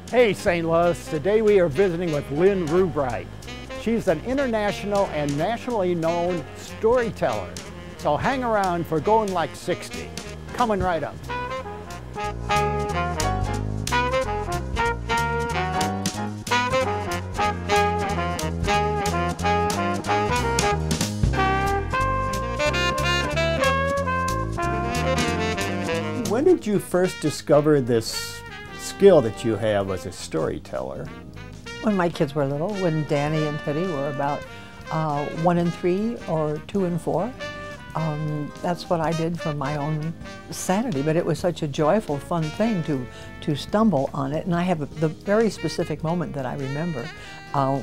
Hey St. Louis, today we are visiting with Lynn Rubright. She's an international and nationally known storyteller. So hang around for Going Like 60. Coming right up. When did you first discover this skill that you have as a storyteller? When my kids were little, when Danny and Teddy were about 1 and 3 or 2 and 4. That's what I did for my own sanity, but it was such a joyful, fun thing to stumble on it. And I have the very specific moment that I remember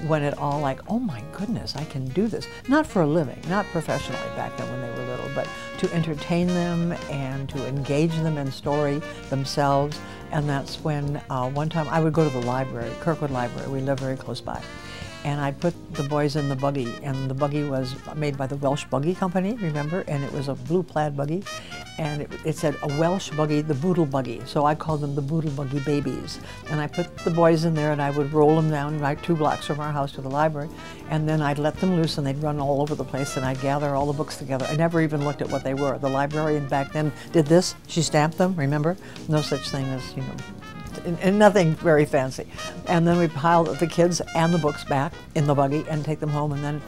when it all like, oh my goodness, I can do this. Not for a living, not professionally back then when they were little, but to entertain them and to engage them in story themselves. And that's when one time I would go to the library, Kirkwood Library, we live very close by. And I put the boys in the buggy, and the buggy was made by the Welsh Buggy Company, remember? And it was a blue plaid buggy, and it said a Welsh buggy, the Boodle Buggy. So I called them the Boodle Buggy Babies. And I put the boys in there, and I would roll them down right 2 blocks from our house to the library, and then I'd let them loose, and they'd run all over the place, and I'd gather all the books together. I never even looked at what they were. The librarian back then did this. She stamped them, remember? No such thing as, you know, and nothing very fancy. And then we piled the kids and the books back in the buggy and take them home, and then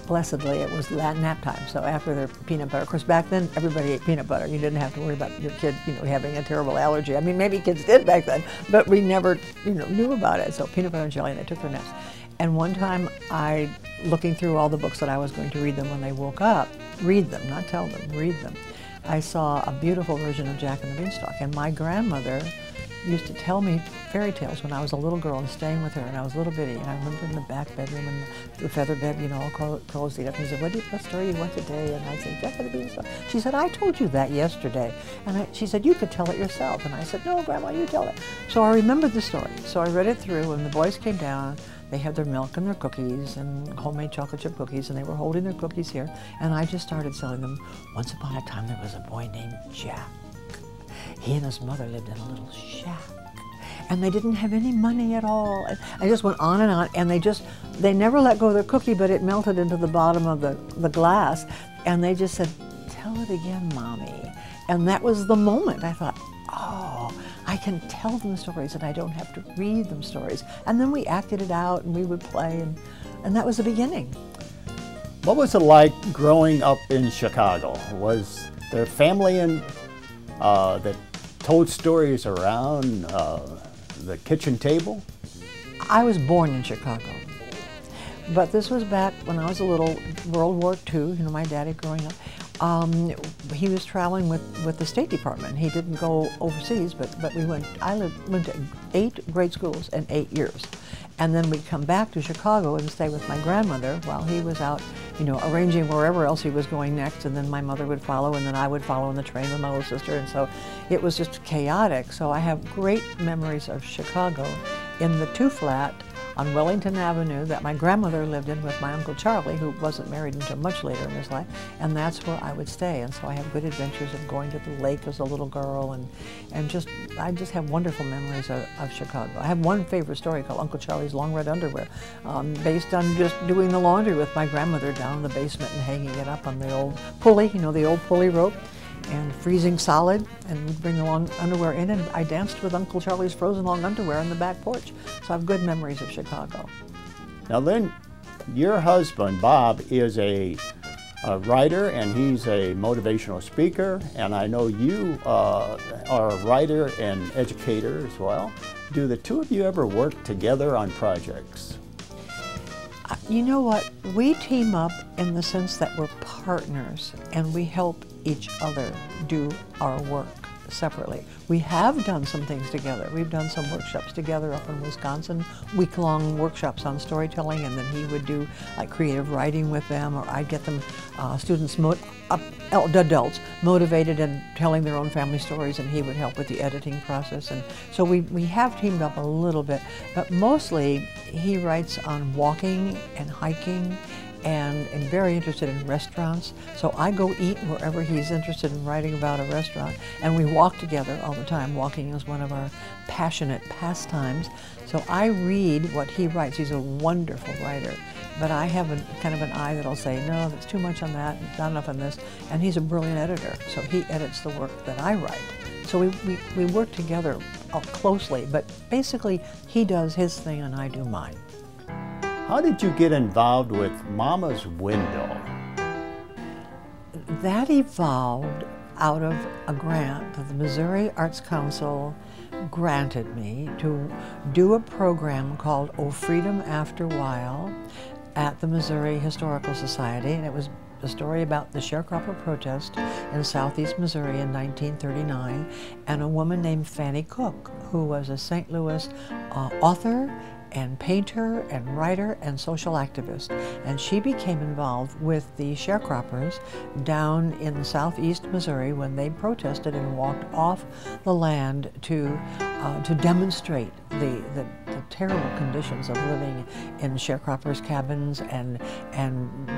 blessedly it was nap time. So after their peanut butter, of course back then everybody ate peanut butter. You didn't have to worry about your kid, you know, having a terrible allergy. I mean, maybe kids did back then, but we never, you know, knew about it. So peanut butter and jelly, and they took their naps. And one time looking through all the books that I was going to read them when they woke up, read them, not tell them, read them, I saw a beautiful version of Jack and the Beanstalk. And my grandmother used to tell me fairy tales when I was a little girl and staying with her, and I was a little bitty, and I remember in the back bedroom and the feather bed, you know, all cozied up, and she said, what story you want today? And I'd say, Jack and the Beanstalk. She said, I told you that yesterday. And she said, you could tell it yourself. And I said, no, Grandma, you tell it. So I remembered the story. So I read it through, and the boys came down. They had their milk and their cookies and homemade chocolate chip cookies, and they were holding their cookies here, and I just started selling them. Once upon a time, there was a boy named Jack. He and his mother lived in a little shack, and they didn't have any money at all. And I just went on, and they never let go of their cookie, but it melted into the bottom of the glass, and they just said, tell it again, Mommy. And that was the moment. I thought, oh, I can tell them stories, and I don't have to read them stories. And then we acted it out, and we would play, and that was the beginning. What was it like growing up in Chicago? Was there family that told stories around the kitchen table? I was born in Chicago, but this was back when I was a little, World War II, you know, my daddy growing up. He was traveling with the State Department. He didn't go overseas, but I went to 8 grade schools in 8 years. And then we'd come back to Chicago and stay with my grandmother while he was out, you know, arranging wherever else he was going next, and then my mother would follow, and then I would follow in the train with my little sister, and so it was just chaotic. So I have great memories of Chicago in the 2-flat on Wellington Avenue that my grandmother lived in with my Uncle Charlie, who wasn't married until much later in his life, and that's where I would stay. And so I have good adventures of going to the lake as a little girl, and I just have wonderful memories of Chicago. I have one favorite story called Uncle Charlie's Long Red Underwear, based on just doing the laundry with my grandmother down in the basement and hanging it up on the old pulley, you know, the old pulley rope, and freezing solid, and we'd bring the long underwear in, and I danced with Uncle Charlie's frozen long underwear on the back porch. So I have good memories of Chicago. Now Lynn, your husband, Bob, is a writer, and he's a motivational speaker, and I know you are a writer and educator as well. Do the two of you ever work together on projects? You know what? We team up in the sense that we're partners, and we help each other do our work separately. We have done some things together. We've done some workshops together up in Wisconsin, week-long workshops on storytelling, and then he would do like creative writing with them, or I'd get them, adults, motivated and telling their own family stories, and he would help with the editing process. And so we have teamed up a little bit, but mostly he writes on walking and hiking and am very interested in restaurants. So I go eat wherever he's interested in writing about a restaurant, and we walk together all the time. Walking is one of our passionate pastimes. So I read what he writes. He's a wonderful writer, but I have kind of an eye that'll say, no, that's too much on that, not enough on this. And he's a brilliant editor, so he edits the work that I write. So we work together closely, but basically he does his thing and I do mine. How did you get involved with Mama's Window? That evolved out of a grant that the Missouri Arts Council granted me to do a program called Oh Freedom After While at the Missouri Historical Society, and it was a story about the sharecropper protest in southeast Missouri in 1939, and a woman named Fanny Cook, who was a St. Louis author and painter and writer and social activist. And she became involved with the sharecroppers down in southeast Missouri when they protested and walked off the land to demonstrate the terrible conditions of living in sharecroppers' cabins and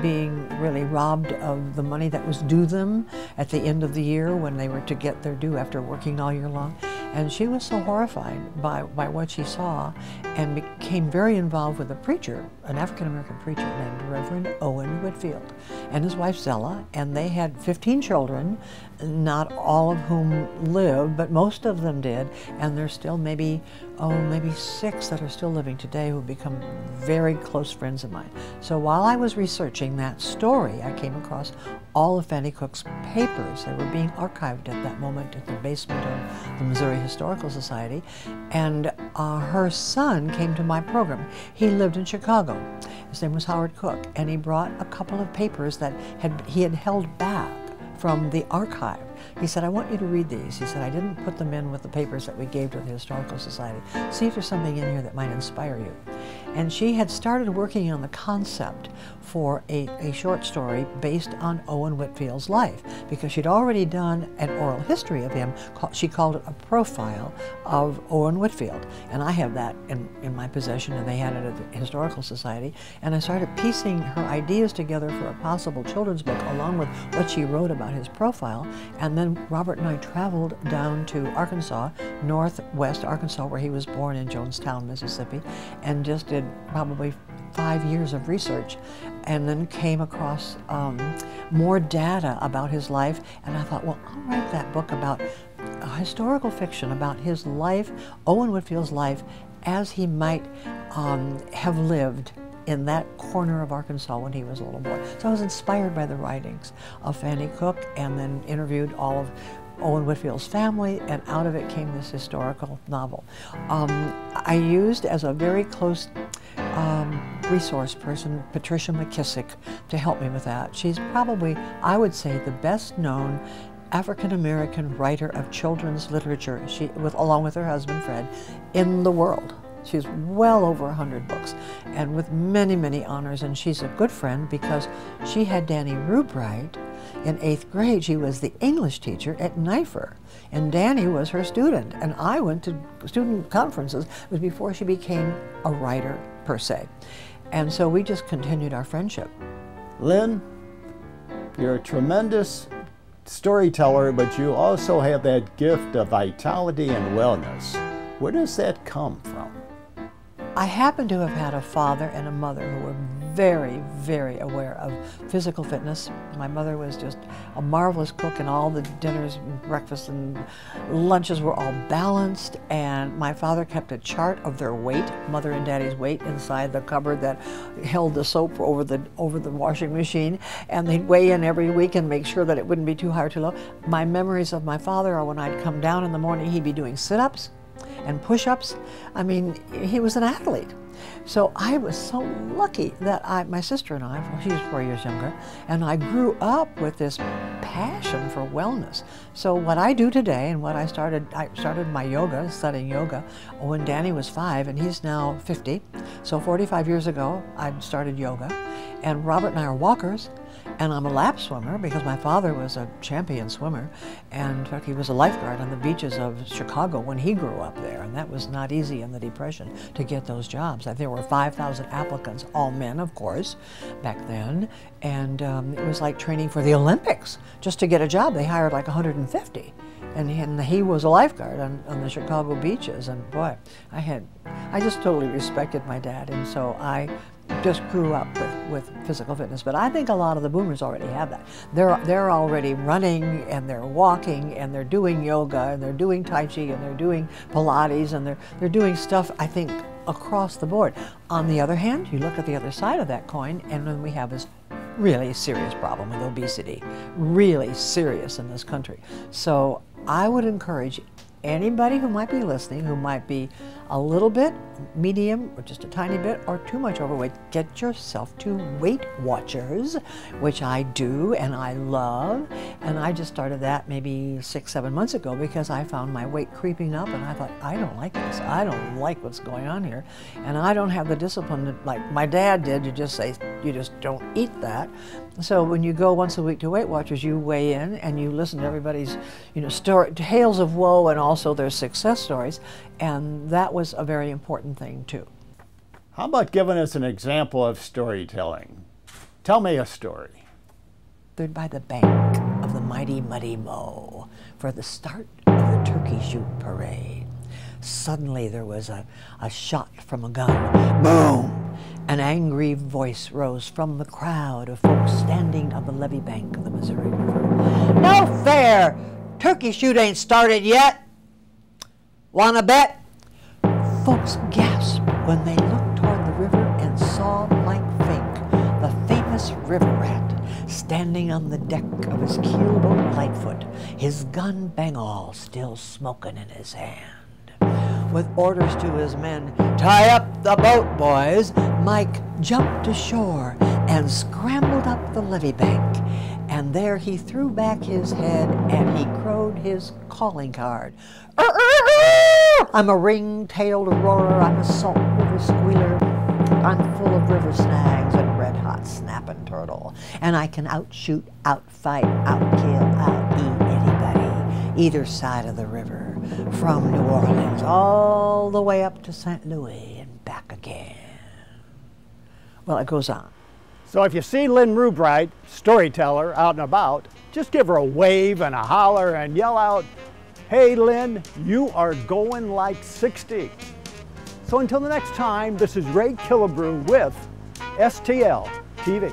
being really robbed of the money that was due them at the end of the year when they were to get their due after working all year long. And she was so horrified by what she saw and became very involved with a preacher, an African-American preacher named Reverend Owen Whitfield, and his wife Zella, and they had 15 children, not all of whom lived, but most of them did, and there's still maybe 6 that are still living today who have become very close friends of mine. So while I was researching that story, I came across all of Fanny Cook's papers. They were being archived at that moment at the basement of the Missouri Historical Society, and her son came to my program. He lived in Chicago. His name was Howard Cook, and he brought a couple of papers that he had held back from the archive. He said, I want you to read these. He said, I didn't put them in with the papers that we gave to the Historical Society. See if there's something in here that might inspire you. And she had started working on the concept for a short story based on Owen Whitfield's life, because she'd already done an oral history of him. She called it a profile of Owen Whitfield. And I have that in my possession, and they had it at the Historical Society. And I started piecing her ideas together for a possible children's book, along with what she wrote about his profile. And then Robert and I traveled down to Arkansas, northwest Arkansas, where he was born in Jonestown, Mississippi, and just did probably 5 years of research, and then came across more data about his life. And I thought, well, I'll write that book about historical fiction about his life, Owen Whitfield's life, as he might have lived in that corner of Arkansas when he was a little boy. So I was inspired by the writings of Fanny Cook, and then interviewed all of Owen Whitfield's family, and out of it came this historical novel. I used as a very close resource person Patricia McKissick to help me with that. She's probably, I would say, the best known African-American writer of children's literature, along with her husband Fred, in the world. She's well over 100 books, and with many, many honors, and she's a good friend because she had Danny Rubright in 8th grade. She was the English teacher at NYFER, and Danny was her student, and I went to student conferences. It was before she became a writer, per se. And so we just continued our friendship. Lynn, you're a tremendous storyteller, but you also have that gift of vitality and wellness. Where does that come from? I happen to have had a father and a mother who were very, very aware of physical fitness. My mother was just a marvelous cook, and all the dinners and breakfasts and lunches were all balanced. And my father kept a chart of their weight, mother and daddy's weight, inside the cupboard that held the soap over the washing machine. And they'd weigh in every week and make sure that it wouldn't be too high or too low. My memories of my father are when I'd come down in the morning, he'd be doing sit-ups and push-ups. I mean, he was an athlete. So I was so lucky that my sister and I, well, she's 4 years younger, and I grew up with this passion for wellness. So what I do today, and I started my yoga, studying yoga, when Danny was 5, and he's now 50. So 45 years ago, I started yoga. And Robert and I are walkers, And I'm a lap swimmer because my father was a champion swimmer, and in fact he was a lifeguard on the beaches of Chicago when he grew up there, and that was not easy in the Depression to get those jobs. There were 5,000 applicants, all men of course, back then, and it was like training for the Olympics. Just to get a job they hired like 150. And he was a lifeguard on the Chicago beaches, and boy, I just totally respected my dad, and so I just grew up with physical fitness. But I think a lot of the boomers already have that. They're already running, and they're walking, and they're doing yoga, and they're doing Tai Chi, and they're doing Pilates, and they're doing stuff, I think, across the board. On the other hand, you look at the other side of that coin, and then we have this really serious problem with obesity, really serious in this country. So I would encourage anybody who might be listening, who might be a little bit, medium, or just a tiny bit, or too much overweight, get yourself to Weight Watchers, which I do and I love. And I just started that maybe 6, 7 months ago because I found my weight creeping up, and I thought, I don't like this. I don't like what's going on here. And I don't have the discipline like my dad did to just say, you just don't eat that. So when you go once a week to Weight Watchers, you weigh in and you listen to everybody's, tales of woe and also their success stories. And that was a very important thing too. How about giving us an example of storytelling? Tell me a story. Stood by the bank of the mighty Muddy Moe for the start of the turkey shoot parade. Suddenly there was a shot from a gun. Boom! An angry voice rose from the crowd of folks standing on the levee bank of the Missouri River. No fair! Turkey shoot ain't started yet! Wanna bet? Folks gasped when they looked toward the river and saw Mike Fink, the famous river rat, standing on the deck of his keelboat Lightfoot, his gun Bengal still smoking in his hand. With orders to his men, tie up the boat, boys, Mike jumped ashore and scrambled up the levee bank. And there he threw back his head and he crowed his calling card. I'm a ring-tailed roarer, I'm a salt river squealer, I'm full of river snags and red-hot snapping turtle. And I can outshoot, outfight, outkill, out-eat anybody, either side of the river, from New Orleans all the way up to St. Louis and back again. Well, it goes on. So if you see Lynn Rubright, storyteller, out and about, just give her a wave and a holler and yell out, "Hey Lynn, you are going like 60. So until the next time, this is Ray Killebrew with STL TV.